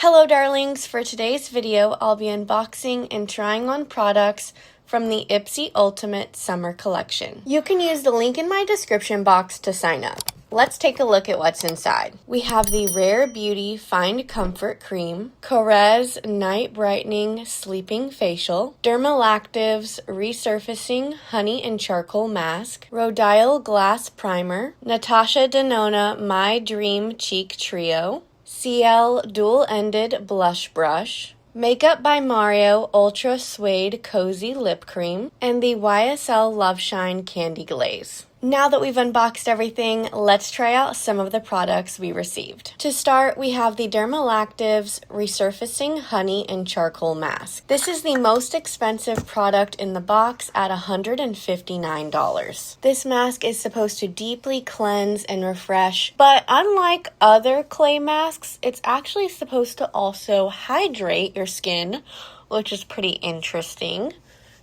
Hello darlings, for today's video I'll be unboxing and trying on products from the Ipsy Ultimate Summer Collection. You can use the link in my description box to sign up. Let's take a look at what's inside. We have the Rare Beauty Find Comfort Cream, Korres Night Brightening Sleeping Facial, Dermalactives Resurfacing Honey and Charcoal Mask, Rodial Glass Primer, Natasha Denona My Dream Cheek Trio, Ciele Dual-Ended Blush Brush, Makeup by Mario Ultra Suede Cozy Lip Cream, and the YSL Loveshine Candy Glaze. Now that we've unboxed everything, let's try out some of the products we received. To start, we have the Dermalactives Resurfacing Honey and Charcoal Mask. This is the most expensive product in the box at $159. This mask is supposed to deeply cleanse and refresh, but unlike other clay masks, it's actually supposed to also hydrate your skin, which is pretty interesting.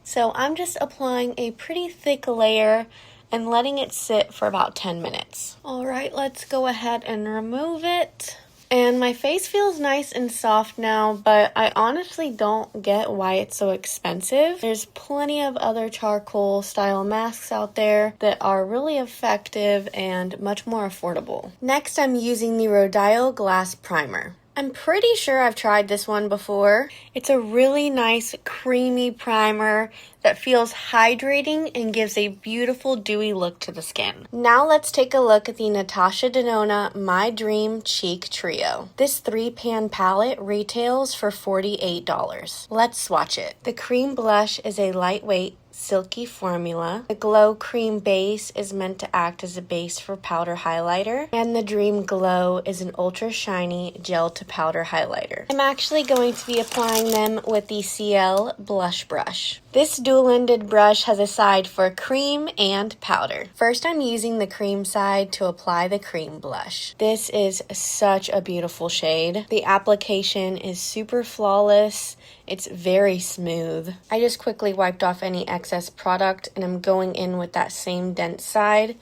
So I'm just applying a pretty thick layer and letting it sit for about 10 minutes. All right, let's go ahead and remove it. And my face feels nice and soft now, but I honestly don't get why it's so expensive. There's plenty of other charcoal style masks out there that are really effective and much more affordable. Next, I'm using the Rodial Glass Primer. I'm pretty sure I've tried this one before. It's a really nice creamy primer that feels hydrating and gives a beautiful dewy look to the skin. Now let's take a look at the Natasha Denona My Dream Cheek Trio. This 3-pan palette retails for $48. Let's swatch it. The cream blush is a lightweight silky formula. The Glow Cream Base is meant to act as a base for powder highlighter, and the Dream Glow is an ultra shiny gel to powder highlighter. I'm actually going to be applying them with the Ciele blush brush. This dual-ended brush has a side for cream and powder. First, I'm using the cream side to apply the cream blush. This is such a beautiful shade. The application is super flawless. It's very smooth. I just quickly wiped off any excess product, and I'm going in with that same dense side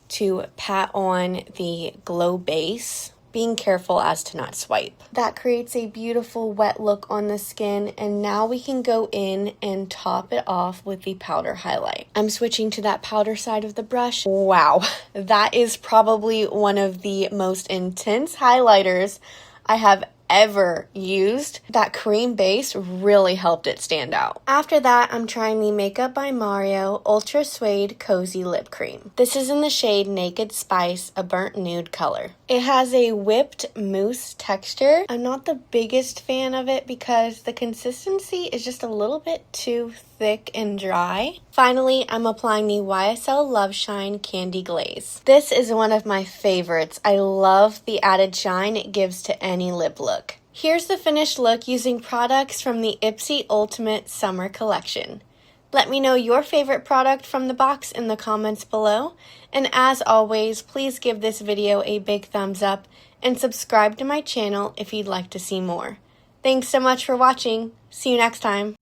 to pat on the glow base, being careful as to not swipe. That creates a beautiful wet look on the skin, and now we can go in and top it off with the powder highlight. I'm switching to that powder side of the brush. Wow, that is probably one of the most intense highlighters I have ever used. That cream base really helped it stand out. After that, I'm trying the Makeup by Mario Ultra Suede Cozy Lip Cream. This is in the shade Naked Spice, a burnt nude color. It has a whipped mousse texture. I'm not the biggest fan of it because the consistency is just a little bit too thick and dry. Finally, I'm applying the YSL Loveshine Candy Glaze. This is one of my favorites. I love the added shine it gives to any lip look. Here's the finished look using products from the Ipsy Ultimate Summer Collection. Let me know your favorite product from the box in the comments below. And as always, please give this video a big thumbs up and subscribe to my channel if you'd like to see more. Thanks so much for watching. See you next time.